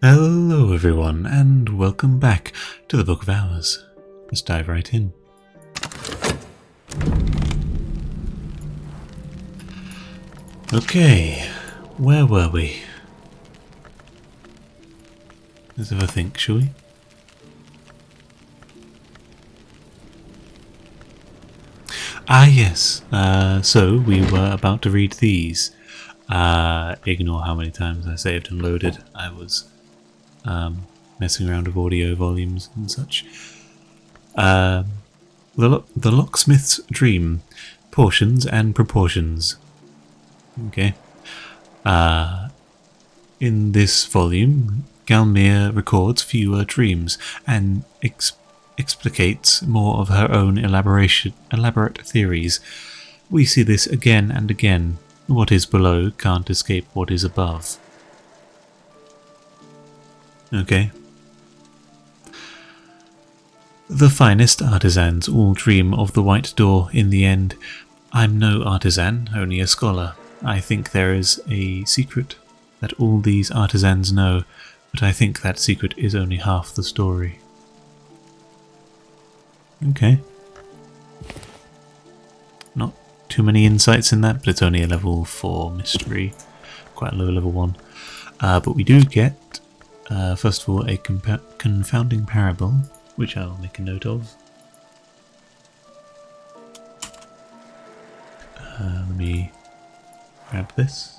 Hello everyone, and welcome back to the Book of Hours. Let's dive right in. Okay, where were we? Let's have a think, shall we? Yes. So we were about to read these. Ignore how many times I saved and loaded. I was messing around with audio volumes and such. The Locksmith's Dream, Portions and Proportions. Okay. In this volume, Galmir records fewer dreams and explicates more of her own elaborate theories. We see this again and again. What is below can't escape what is above. Okay. The finest artisans all dream of the white door in the end. I'm no artisan, only a scholar. I think there is a secret that all these artisans know, but I think that secret is only half the story. Okay. Not too many insights in that, but it's only a level 4 mystery. Quite a low level 1. But we do get, first of all, a confounding parable, which I'll make a note of. Let me grab this.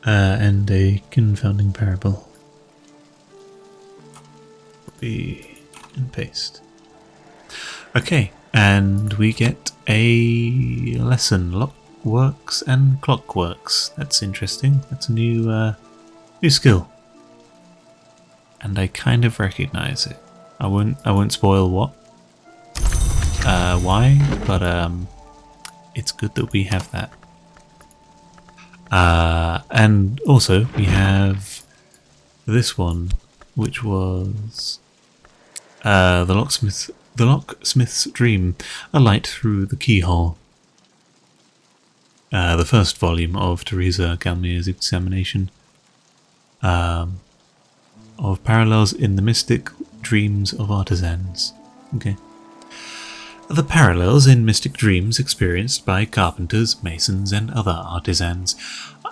And a confounding parable. Copy and paste. Okay, and we get a lesson, Lockworks and Clockworks. That's interesting. That's a new skill, and I kind of recognise it. I won't spoil why, but it's good that we have that. And also we have this one, which was the Locksmith's Dream, A Light Through the Keyhole. The first volume of Teresa Galmir's examination of parallels in the mystic dreams of artisans. Okay. The parallels in mystic dreams experienced by carpenters, masons, and other artisans,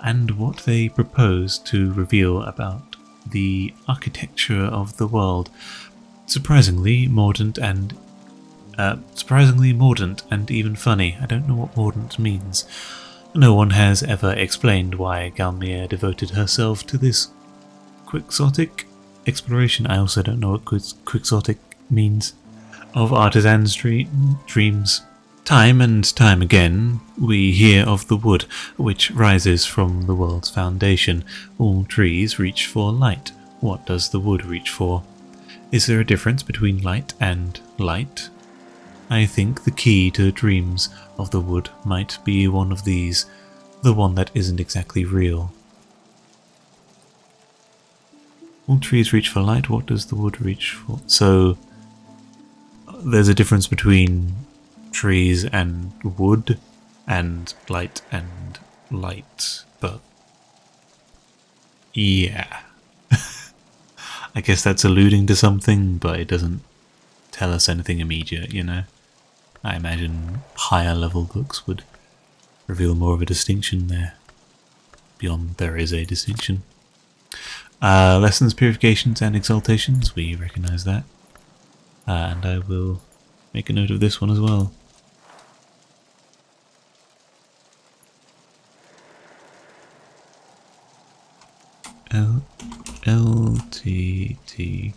and what they propose to reveal about the architecture of the world. Surprisingly mordant and even funny. I don't know what mordant means. No one has ever explained why Galmir devoted herself to this quixotic exploration. I also don't know what quixotic means. Of artisans' dreams. Time and time again, we hear of the wood which rises from the world's foundation. All trees reach for light. What does the wood reach for? Is there a difference between light and light? I think the key to dreams of the wood might be one of these, the one that isn't exactly real. All trees reach for light. What does the wood reach for? So there's a difference between trees and wood and light, but yeah. I guess that's alluding to something, but it doesn't tell us anything immediate, you know? I imagine higher level books would reveal more of a distinction there. Beyond there is a distinction. Lessons, purifications and exaltations, we recognise that. And I will make a note of this one as well. LTTK.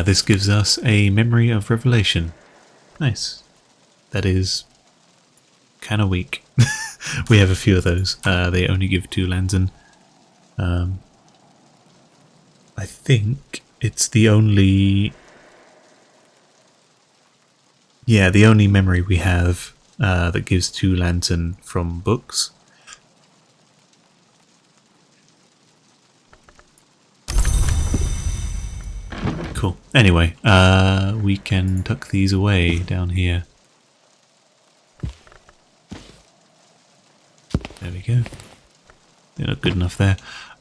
This gives us a memory of revelation. Nice. That is kind of weak. We have a few of those. They only give 2 Lanzen. I think it's the only Yeah, the only memory we have that gives 2 lantern from books. Cool. Anyway, we can tuck these away down here. There we go. They look good enough there.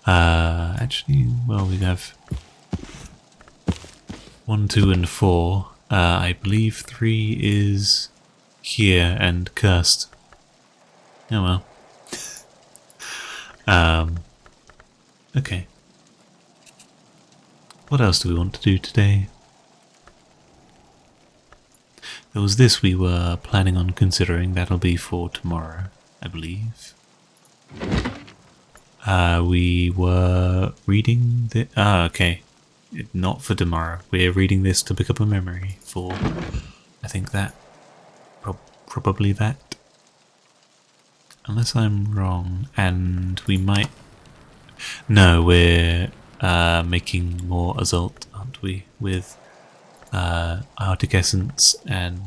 Actually, well, we have 1, 2, and 4. I believe 3 is here and cursed. Oh well. Okay. What else do we want to do today? There was this we were planning on considering. That'll be for tomorrow, I believe. We were reading the... okay. Not for tomorrow. We're reading this to pick up a memory for... I think that. Probably that. Unless I'm wrong. And we might... No, we're making more Azult, aren't we? With Arctic Essence and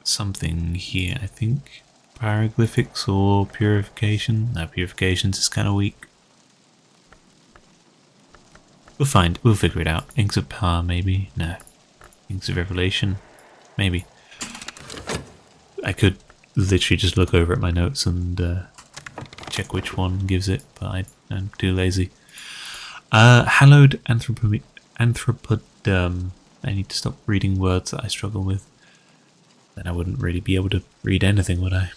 something here, I think. Hieroglyphics or Purification? No, Purifications is kind of weak. We'll figure it out. Inks of Power, maybe? No. Inks of Revelation? Maybe. I could literally just look over at my notes and check which one gives it, but I'm too lazy. Hallowed Anthropod... I need to stop reading words that I struggle with. Then I wouldn't really be able to read anything, would I?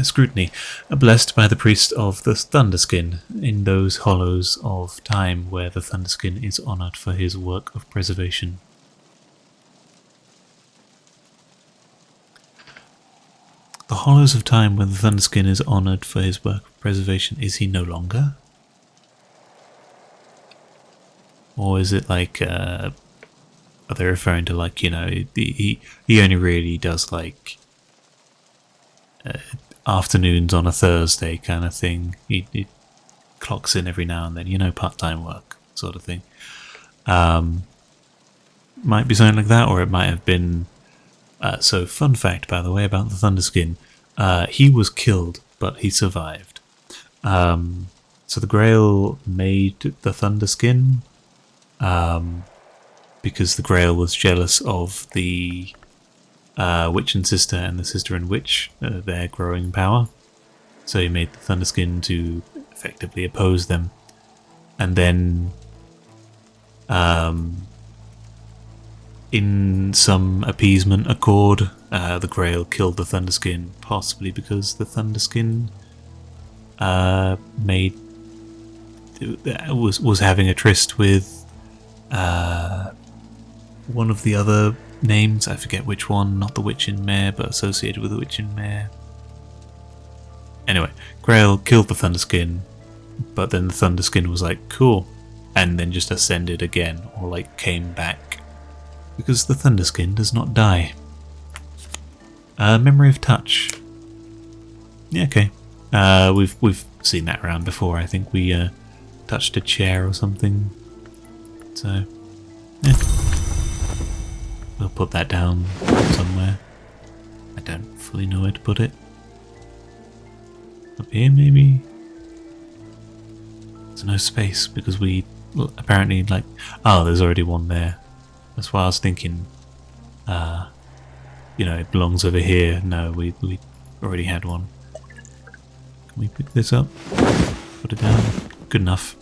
Scrutiny. Blessed by the priest of the Thunderskin, in those hollows of time where the Thunderskin is honoured for his work of preservation. The hollows of time where the Thunderskin is honoured for his work of preservation. Is he no longer? Or is it like, are they referring to, like, you know, he only really does like afternoons on a Thursday kind of thing. He clocks in every now and then, you know, part-time work sort of thing. Might be something like that, or it might have been... so, fun fact, by the way, about the Thunderskin. He was killed, but he survived. So the Grail made the Thunderskin because the Grail was jealous of the Witch and Sister and the Sister and Witch, their growing power. So he made the Thunderskin to effectively oppose them. And then in some appeasement accord, the Grail killed the Thunderskin, possibly because the Thunderskin was having a tryst with one of the other names. I forget which one, not the Witch in Mare, but associated with the Witch in Mare. Anyway, Grail killed the Thunderskin, but then the Thunderskin was like, cool, and then just ascended again, or like came back. Because the Thunderskin does not die. Memory of Touch. Yeah, okay. We've seen that around before. I think we touched a chair or something. So, yeah. We'll put that down somewhere. I don't fully know where to put it. Up here, maybe? There's no space because we apparently like... Oh, there's already one there. That's why I was thinking, you know, it belongs over here. No, we already had one. Can we pick this up? Put it down? Good enough.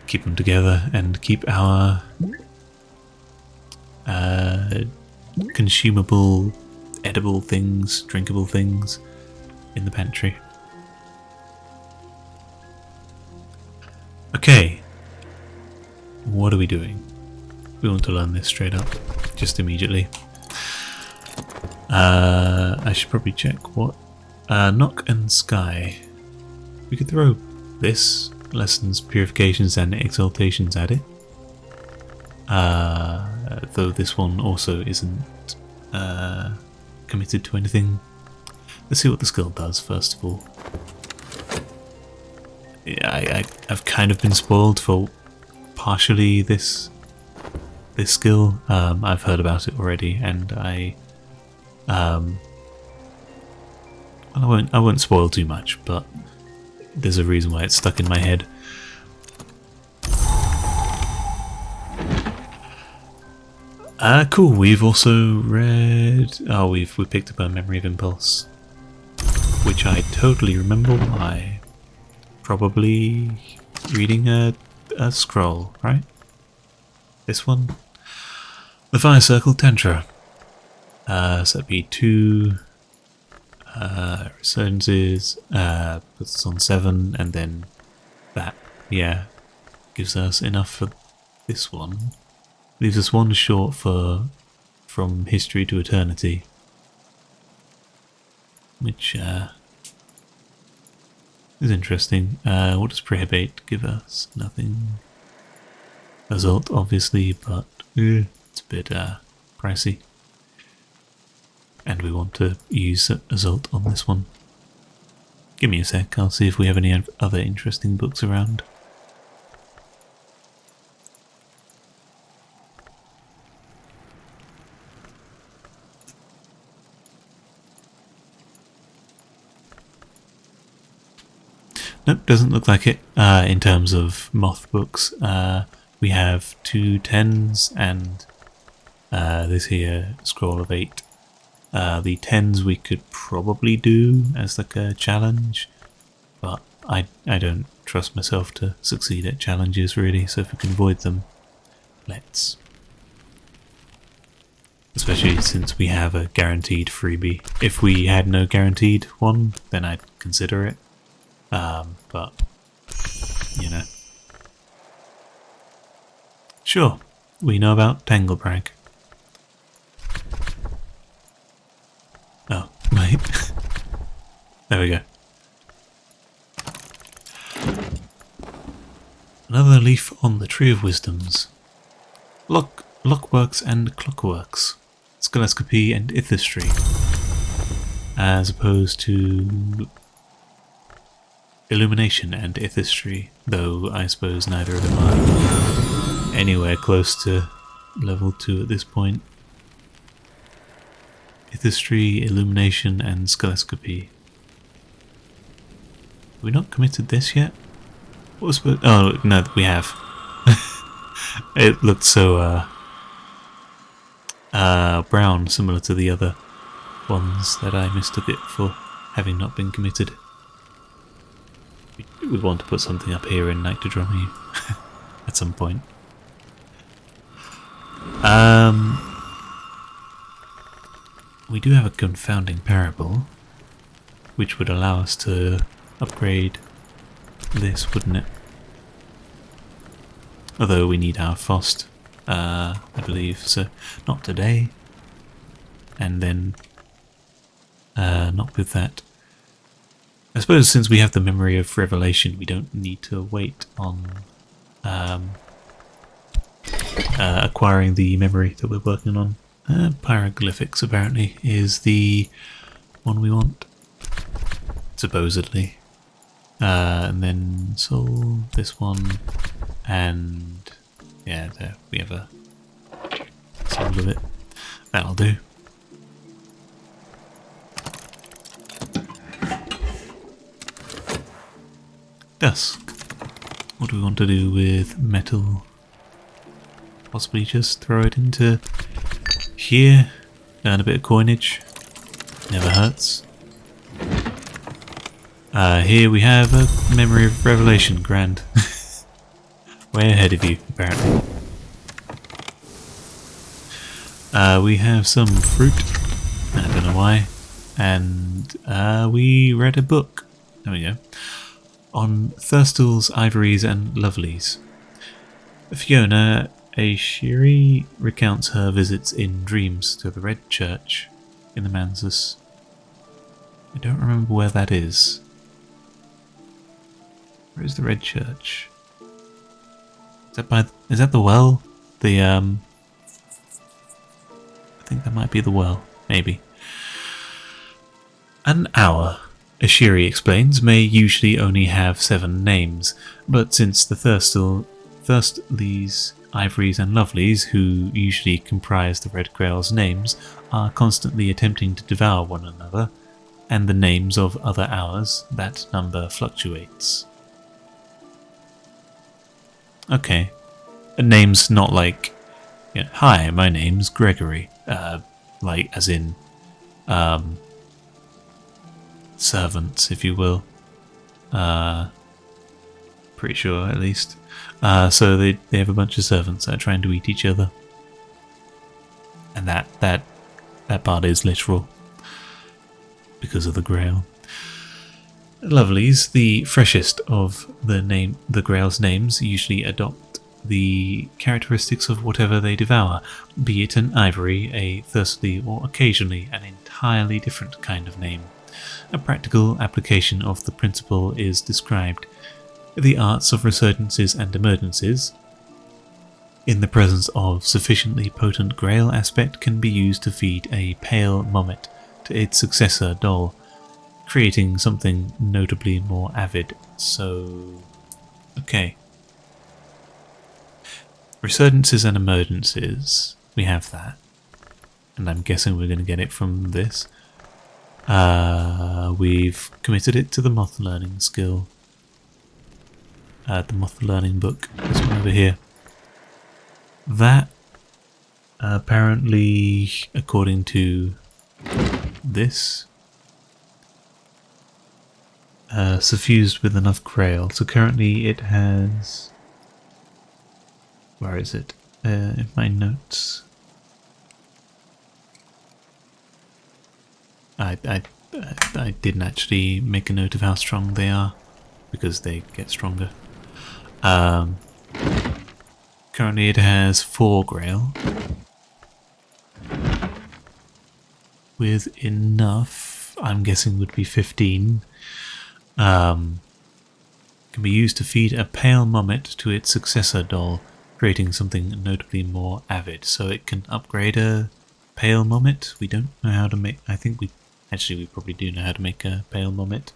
Keep them together and keep our consumable, edible things, drinkable things in the pantry. Okay. What are we doing? We want to learn this straight up, just immediately. I should probably check what... Knock and Sky. We could throw this, lessons, purifications and exaltations at it. Though this one also isn't committed to anything. Let's see what the skill does first of all. Yeah, I've kind of been spoiled for partially this this skill. I've heard about it already, and well, I won't spoil too much, but there's a reason why it's stuck in my head. Cool. We've also read. Oh, we picked up a Memory of Impulse, which I totally remember why. Probably reading a scroll, right? This one, the Fire Circle Tantra. So that'd be 2 resurgences, puts us on 7, and then that, yeah, gives us enough for this one. Leaves us 1 short for From History to Eternity, which is interesting. What does Prohibate give us? Nothing. Assault, obviously, but it's a bit pricey. And we want to use Assault on this one. Give me a sec, I'll see if we have any other interesting books around. Nope, doesn't look like it. In terms of moth books, we have 2 10s and this here Scroll of 8. The 10s we could probably do as like a challenge, but I don't trust myself to succeed at challenges really, so if we can avoid them, let's. Especially since we have a guaranteed freebie. If we had no guaranteed one, then I'd consider it. But, you know. Sure, we know about Tanglebrag. Oh, wait. There we go. Another leaf on the Tree of Wisdoms. Lockworks and Clockworks. Scalescopy and Ithistry. As opposed to Illumination and Ithistry, though I suppose neither of them are anywhere close to level 2 at this point. Ithistry, Illumination and Scalescopy. Have we not committed this yet? What was supposed? Oh no, we have. It looked so brown, similar to the other ones, that I mistook it for having not been committed. We want to put something up here in Nyctodromy at some point. We do have a confounding parable, which would allow us to upgrade this, wouldn't it? Although we need our Fost, I believe, so not today. And then not with that. I suppose since we have the Memory of Revelation, we don't need to wait on acquiring the memory that we're working on. Pyroglyphics apparently is the one we want, supposedly. And then Soul, this one, and yeah, there we have a Soul of it. That'll do. Dusk. What do we want to do with metal? Possibly just throw it into here, earn a bit of coinage. Never hurts. Here we have a Memory of Revelation, grand. Way ahead of you, apparently. We have some fruit, I don't know why, and we read a book, there we go, on Thurstles, Ivories and Lovelies. Fiona Ashiri recounts her visits in dreams to the Red Church in the Mansus. I don't remember where that is. Where is the Red Church? Is that the well? I think that might be the well, maybe. An hour, Ashiri explains, may usually only have 7 names, but since the Thurstles ivories and lovelies, who usually comprise the Red Grail's names, are constantly attempting to devour one another, and the names of other hours, that number fluctuates. Okay. A name's not like, hi, my name's Gregory. Like, as in, servants, if you will. Pretty sure, at least. So they have a bunch of servants that are trying to eat each other. And that part is literal. Because of the Grail. Lovelies, the freshest of the Grail's names, usually adopt the characteristics of whatever they devour, be it an ivory, a thirstly, or occasionally an entirely different kind of name. A practical application of the principle is described. The arts of resurgences and emergences, in the presence of sufficiently potent Grail aspect, can be used to feed a pale mommet to its successor doll, creating something notably more avid. So, okay. Resurgences and emergences, we have that. And I'm guessing we're going to get it from this. We've committed it to the moth learning skill. The moth learning book, this one over here. That, apparently, according to this, suffused with enough Grail. So currently it has... Where is it? In my notes. I didn't actually make a note of how strong they are, because they get stronger. Currently it has 4 Grail. With enough, I'm guessing would be 15. Can be used to feed a pale mommet to its successor doll, creating something notably more avid. So it can upgrade a pale mommet. We don't know how to make... I think we probably do know how to make a pale mommet.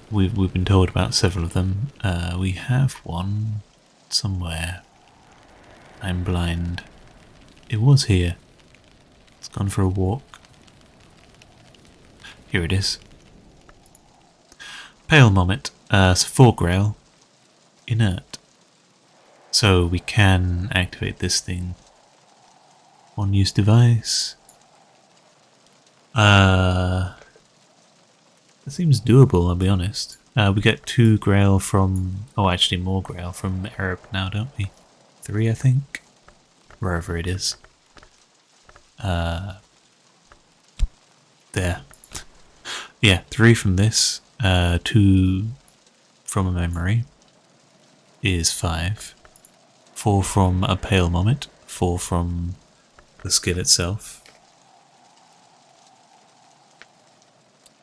We've been told about several of them. We have one somewhere. I'm blind. It was here. It's gone for a walk. Here it is. Pale mommet. So 4 Grail. Inert. So we can activate this thing. One use device. It seems doable, I'll be honest. We get 2 Grail from... Oh, actually more Grail from Arab now, don't we? 3, I think? Wherever it is. There. Yeah, 3 from this. 2 from a memory is 5. 4 from a pale mommet. 4 from the skill itself.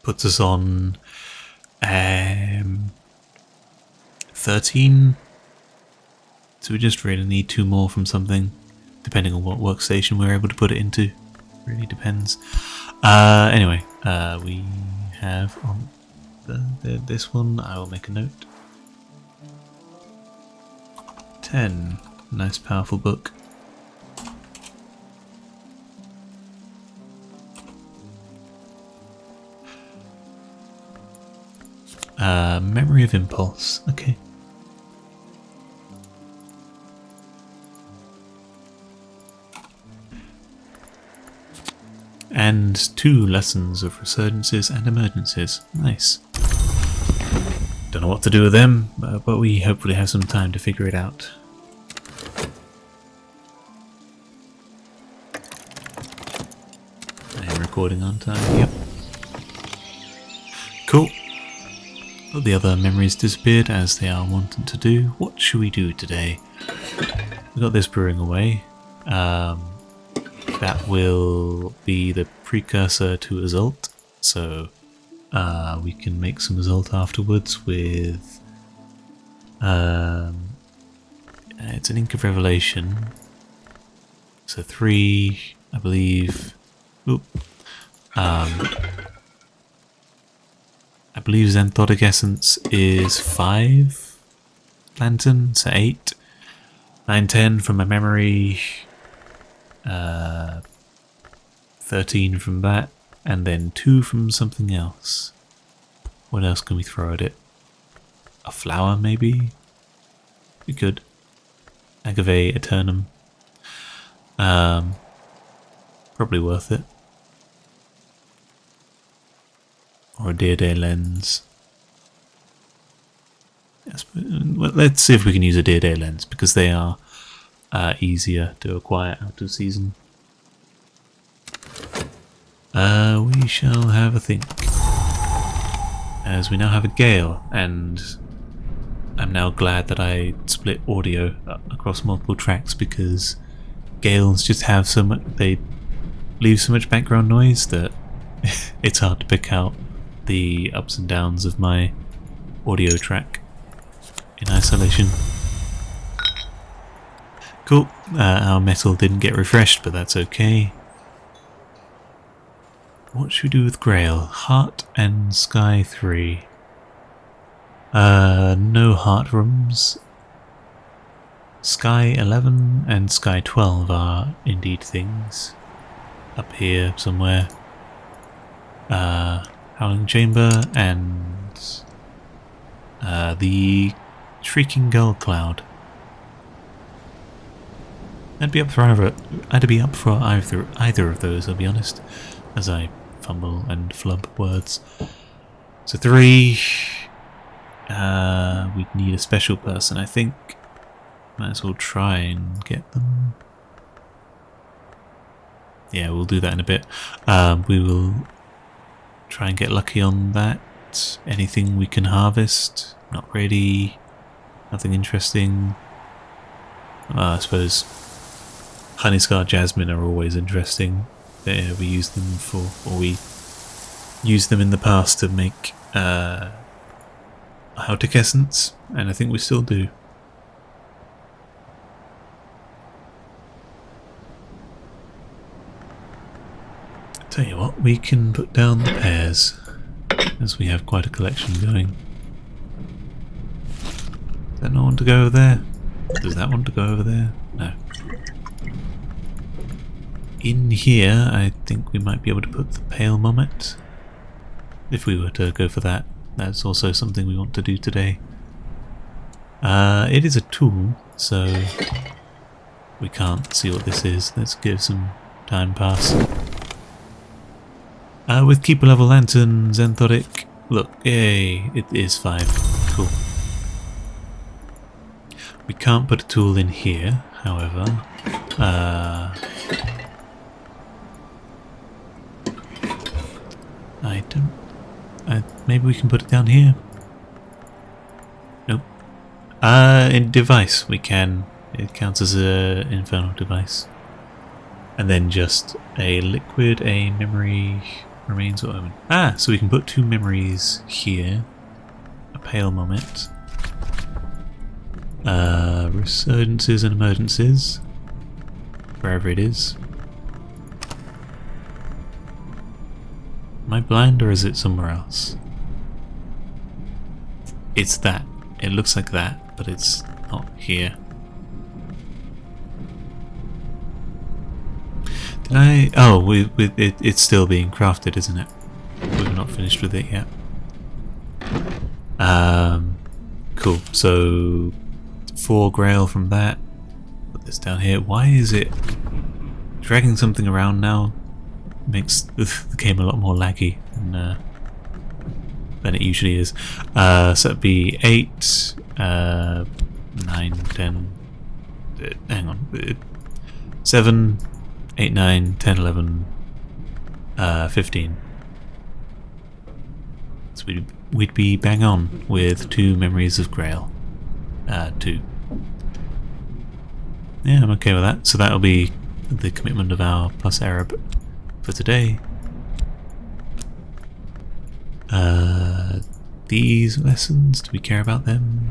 Puts us on 13. So we just really need 2 more from something, depending on what workstation we're able to put it into. Really depends. Anyway, we have on this one, I will make a note. 10. Nice powerful book. Memory of Impulse. Okay. And 2 lessons of resurgences and emergencies. Nice. Don't know what to do with them, but we hopefully have some time to figure it out. I am recording on time. Yep. Cool. Well, the other memories disappeared, as they are wanting to do. What should we do today? We got this brewing away. That will be the precursor to Azult, so we can make some Azult afterwards with... it's an Ink of Revelation, so 3, I believe... Oop. I believe Xanthotic Essence is 5, lantern, so 8. 9, 10 from my memory. 13 from that, and then 2 from something else. What else can we throw at it? A flower, maybe? We could. Agave Eternum. Probably worth it. Or a Dear Day lens. Yes, well, let's see if we can use a Dear Day lens, because they are easier to acquire out of season. We shall have a think. As we now have a gale, and I'm now glad that I split audio across multiple tracks, because gales just have so much, they leave so much background noise that it's hard to pick out the ups and downs of my audio track in isolation. Cool, our metal didn't get refreshed, but that's okay. What should we do with Grail? Heart and Sky 3. No heart rooms. Sky 11 and Sky 12 are indeed things. Up here somewhere. Howling Chamber and the Shrieking Gull Cloud. I'd be up for either of those, I'll be honest, as I fumble and flub words. So 3, we'd need a special person, I think. Might as well try and get them. Yeah, we'll do that in a bit. We will try and get lucky on that. Anything we can harvest? Not really. Nothing interesting. I suppose Honeyscar Jasmine are always interesting. We use them for, or we used them in the past to make Hautic Essence, and I think we still do. Tell you what, we can put down the pears, as we have quite a collection going. Does that not want to go over there? Does that want to go over there? No. In here, I think we might be able to put the Pale Mommet. If we were to go for that, that's also something we want to do today. It is a tool, so we can't see what this is. Let's give some time pass. With Keeper level lantern, Xanthotic. Look, yay, it is 5. Cool. We can't put a tool in here, however. Maybe we can put it down here. Nope. In device we can. It counts as a infernal device. And then just a liquid, a memory, remains or omen. So we can put 2 memories here. A Pale Moment. Resurgences and emergencies. Wherever it is. Am I blind or is it somewhere else? It's that. It looks like that, but it's not here. Did I... Oh, it's still being crafted, isn't it? We've not finished with it yet. Cool. So 4 Grail from that. Put this down here. Why is it dragging something around now? Makes the game a lot more laggy than it usually is. So it'd be 8, 9, 10. Hang on. 7, 8, 9, 10, 11, 15. So we'd be bang on with 2 memories of Grail. 2. Yeah, I'm okay with that. So that'll be the commitment of our plus Arab for today. These lessons, do we care about them?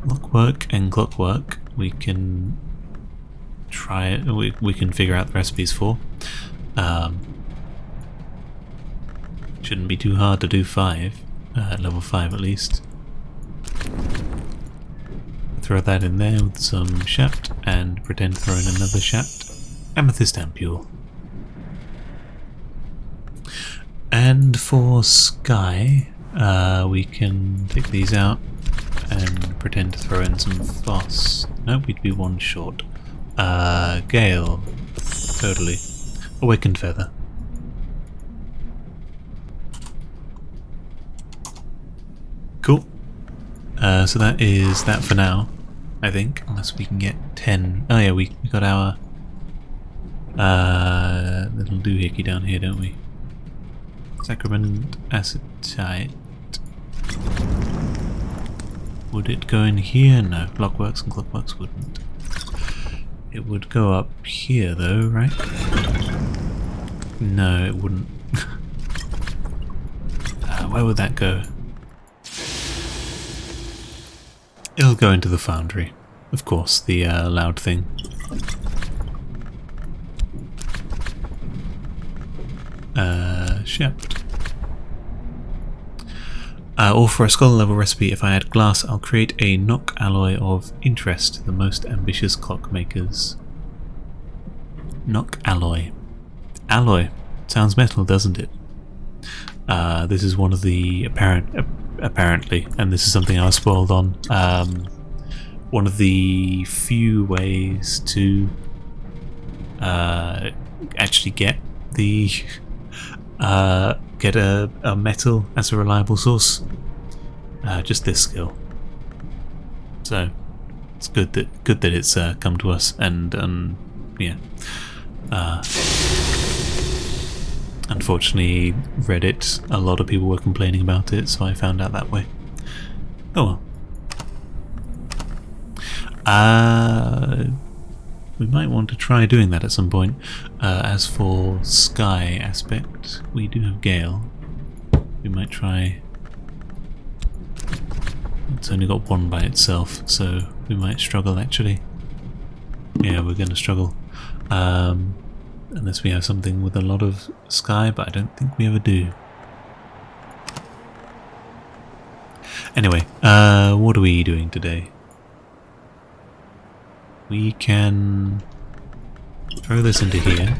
Lockwork and clockwork we can try it, we can figure out the recipes for. Shouldn't be too hard to do 5, level 5 at least. throw that in there with some shaft and pretend to throw in another shaft. Amethyst ampule. And for sky, we can take these out and pretend to throw in some phos. Nope, we'd be one short. Gale. Totally. Awakened feather. Cool. So that is that for now, I think, unless we can get 10. Oh yeah, we got our little doohickey down here, don't we? Sacrament acetate. Would it go in here? No, Blockworks and Clockworks wouldn't. It would go up here though, right? No, it wouldn't. Where would that go? It'll go into the foundry. Of course, the loud thing. Shipped. Or for a scholar level recipe, if I add glass, I'll create a knock alloy of interest, the most ambitious clockmakers. Knock alloy. Alloy. Sounds metal, doesn't it? This is one of the apparently, and this is something I was spoiled on, one of the few ways to actually get the get a metal as a reliable source. Just this skill. So it's good that it's come to us, and yeah. Unfortunately, Reddit, a lot of people were complaining about it, so I found out that way. Oh well. We might want to try doing that at some point. As for sky aspect, we do have Gale. We might try... It's only got one by itself, so we might struggle actually. Yeah, we're going to struggle. Unless we have something with a lot of sky, but I don't think we ever do. Anyway, what are we doing today? We can throw this into here.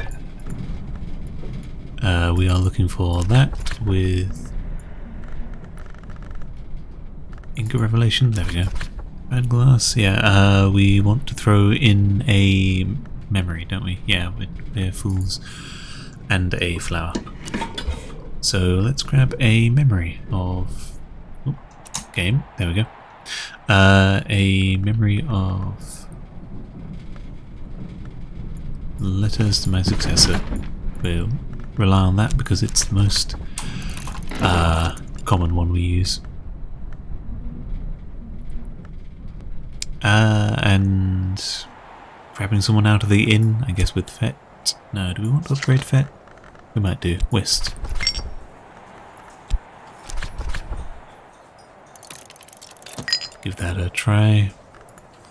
We are looking for that with Inca Revelation. There we go. Bad glass. Yeah, we want to throw in a memory, don't we? Yeah, we're fools. And a flower. So let's grab a memory of... Oh, game. There we go. A memory of... letters to my successor. We'll rely on that because it's the most common one we use. And grabbing someone out of the inn, I guess with Fet. No, do we want to upgrade Fet? We might do. Whist. Give that a try.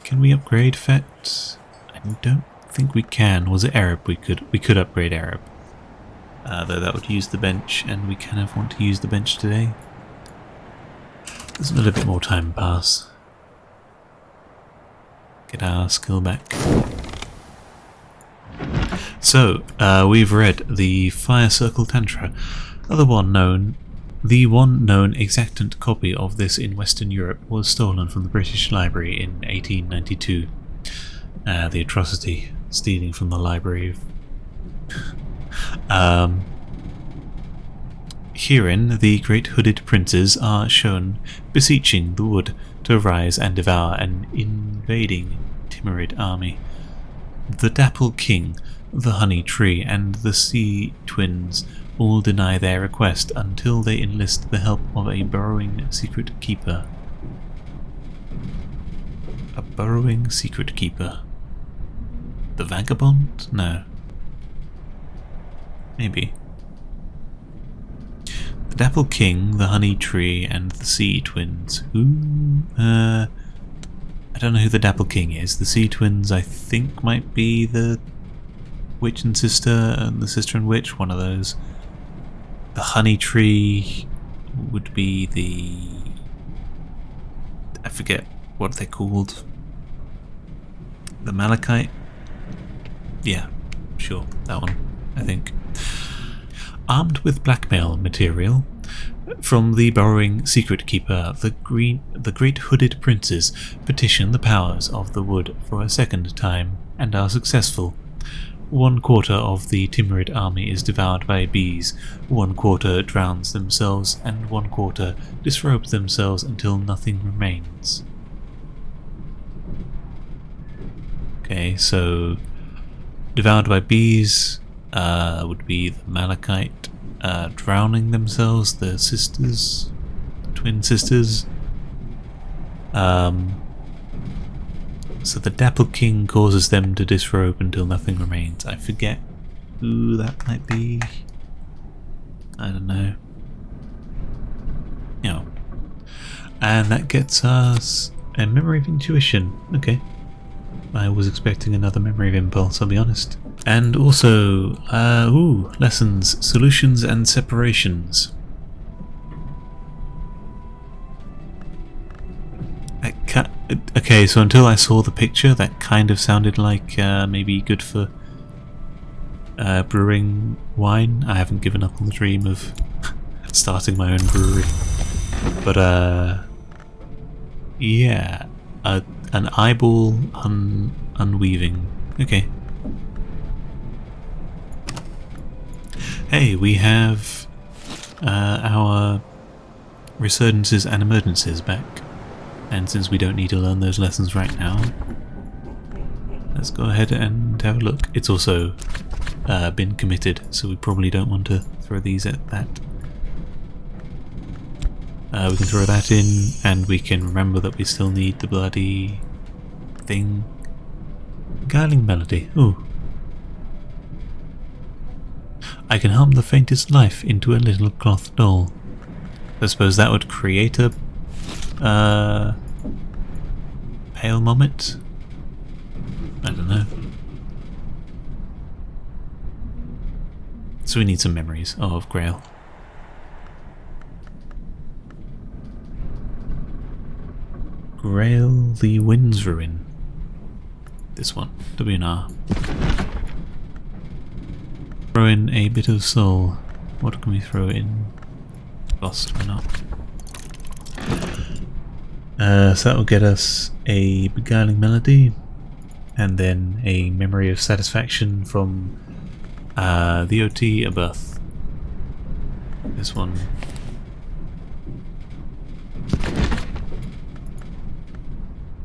Can we upgrade Fet? I don't think we can. Was it Arab? We could upgrade Arab. Though that would use the bench, and we kind of want to use the bench today. There's a little bit more time pass. Get our skill back. So, we've read the Fire Circle Tantra. The one known exactant copy of this in Western Europe was stolen from the British Library in 1892. The atrocity, stealing from the library. Herein, the great hooded princes are shown beseeching the wood to arise and devour an invading timid army. The dapple king, the honey tree, and the sea twins all deny their request until they enlist the help of a burrowing secret keeper. A burrowing secret keeper. The vagabond? No. Maybe. The dapple king, the honey tree, and the sea twins. Who? I don't know who the dapple king is. The sea twins, I think, might be the witch and sister, and the sister and witch, one of those. The honey tree would be the... I forget what they're called. The malachite? Yeah, sure, that one, I think. Armed with blackmail material from the burrowing secret keeper, the great hooded princes petition the powers of the wood for a second time and are successful. 1/4 of the Timurid army is devoured by bees, 1/4 drowns themselves, and 1/4 disrobe themselves until nothing remains. Okay, so devoured by bees would be the malachite, drowning themselves, the sisters, twin sisters. So the Dapple King causes them to disrobe until nothing remains. I forget who that might be. I don't know. Yeah. And that gets us a memory of intuition. Okay. I was expecting another memory of impulse, I'll be honest. And also, lessons, solutions and separations. Okay, so until I saw the picture, that kind of sounded like maybe good for brewing wine. I haven't given up on the dream of starting my own brewery. But, yeah, an eyeball unweaving. Okay. Hey, we have our resurgences and emergencies back. And since we don't need to learn those lessons right now, let's go ahead and have a look. It's also been committed, so we probably don't want to throw these at that. We can throw that in, and we can remember that we still need the bloody thing. Beguiling melody. Ooh. I can hum the faintest life into a little cloth doll. I suppose that would create a pale moment? I don't know. So we need some memories of Grail. Grail the Wind's Ruin. This one. WNR. Throw in a bit of soul. What can we throw in? Lost, why not? So that will get us a beguiling melody, and then a memory of satisfaction from the OT, a birth. This one.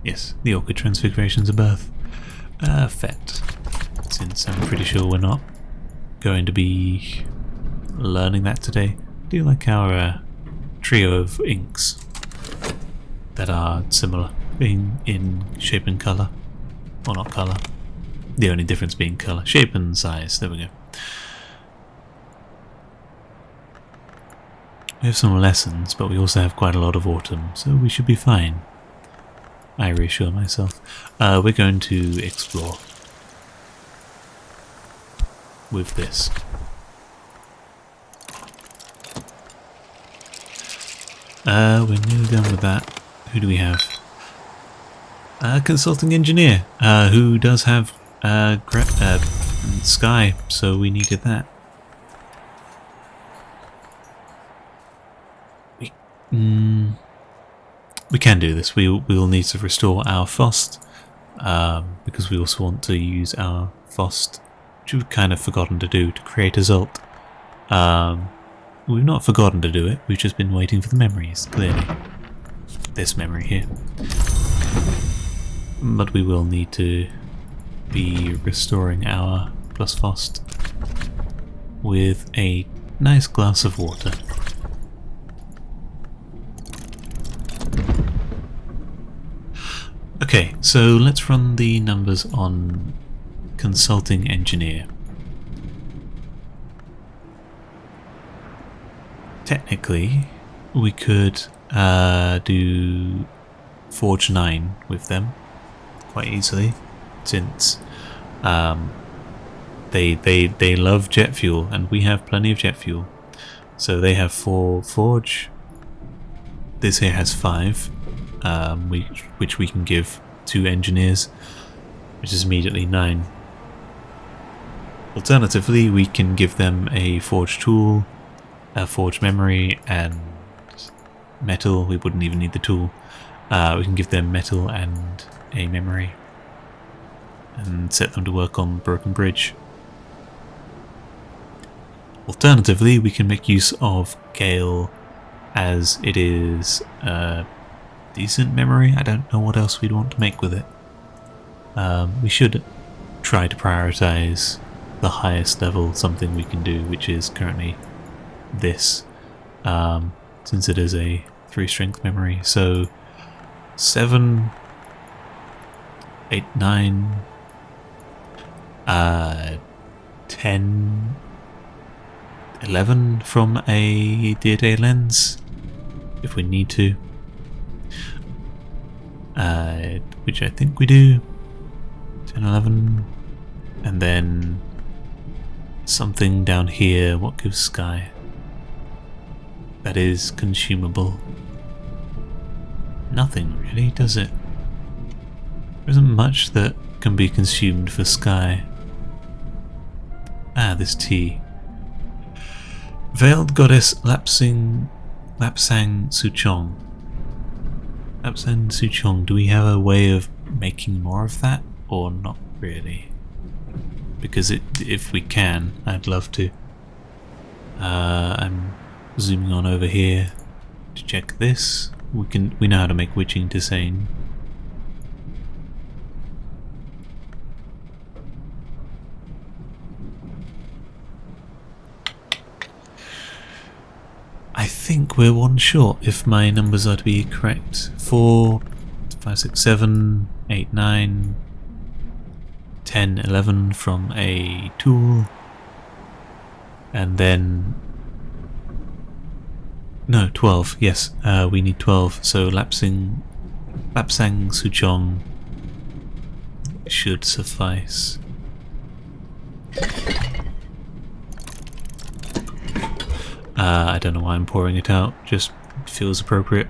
Yes, the Orchid Transfiguration's a birth. Fet. Since I'm pretty sure we're not going to be learning that today. Do you like our trio of inks that are similar in shape and colour? Or not colour. The only difference being colour. Shape and size. There we go. We have some lessons, but we also have quite a lot of autumn, so we should be fine. I reassure myself. We're going to explore with this. We're nearly done with that. Who do we have? Consulting engineer, who does have Sky, so we needed that. We can do this. We will need to restore our Fost, because we also want to use our Fost, which we've kind of forgotten to do, to create a Zult. We've not forgotten to do it, we've just been waiting for the memories, clearly. This memory here. But we will need to be restoring our plus Fost with a nice glass of water. Okay, so let's run the numbers on consulting engineer. Technically, we could do Forge 9 with them quite easily, since they love jet fuel and we have plenty of jet fuel. So they have 4 Forge. This here has 5, which we can give to engineers. which is immediately 9. Alternatively, we can give them a forge tool, a forge memory, and metal. We wouldn't even need the tool. We can give them metal and a memory and set them to work on Broken Bridge. Alternatively, we can make use of Gale, as it is a decent memory. I don't know what else we'd want to make with it. We should try to prioritize the highest level something we can do, which is currently this, since it is a 3 strength memory. So 7, 8, 9, 10, 11 from a Day lens, if we need to, which I think we do. 10, 11, and then something down here. What gives sky? That is consumable. Nothing really, does it? There isn't much that can be consumed for sky. Ah, this tea. Veiled Goddess Lapsang Suchong. Lapsang Suchong, do we have a way of making more of that, or not really? Because if we can, I'd love to. I'm zooming on over here to check this. We know how to make witching Tisane. I think we're 1 short, if my numbers are to be correct. 4, 5, 6, 7, 8, 9, 10, 11 from a tool, and then no, 12. Yes, we need 12. So Lapsang Suchong should suffice. I don't know why I'm pouring it out, just feels appropriate.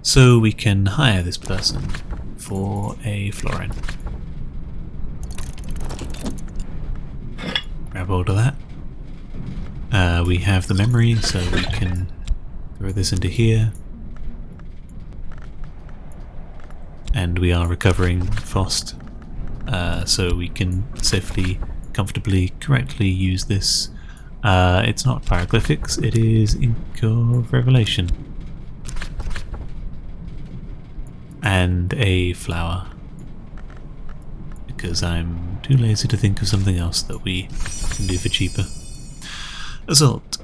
So we can hire this person for a florin. Grab hold of that. We have the memory, so we can throw this into here. And we are recovering Fost, so we can safely, comfortably, correctly use this. It's not Pyroglyphics, it is Ink of Revelation. And a flower. Because I'm too lazy to think of something else that we can do for cheaper. Assault.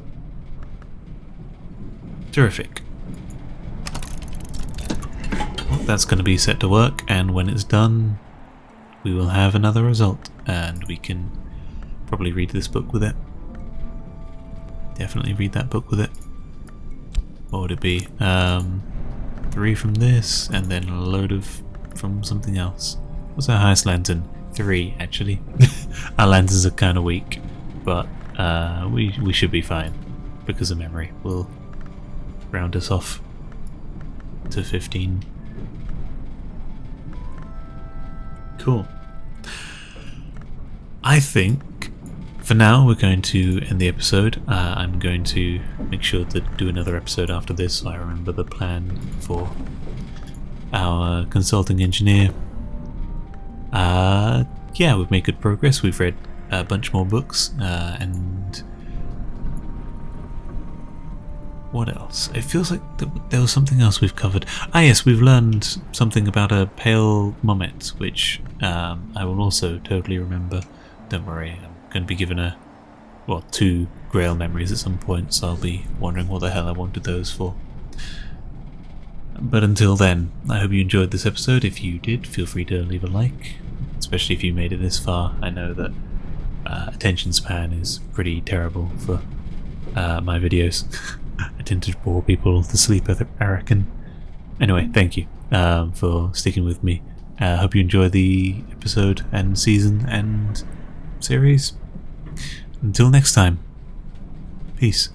Terrific. Well, that's going to be set to work, and when it's done, we will have another result, and we can probably read this book with it. Definitely read that book with it. What would it be? 3 from this, and then a load of from something else. What's our highest lantern? 3, actually. Our lanterns are kind of weak, but we should be fine because of memory. We'll round us off to 15. Cool. I think for now we're going to end the episode. I'm going to make sure to do another episode after this so I remember the plan for our consulting engineer. Yeah, we've made good progress. We've read a bunch more books, and what else? It feels like there was something else we've covered. Ah yes, we've learned something about a pale mummet, which I will also totally remember. Don't worry, I'm going to be given 2 Grail memories at some point, so I'll be wondering what the hell I wanted those for. But until then, I hope you enjoyed this episode. If you did, feel free to leave a like, especially if you made it this far. I know that attention span is pretty terrible for my videos. I tend to bore people to sleep, I reckon. Anyway, thank you for sticking with me. Hope you enjoy the episode and season and series. Until next time, peace.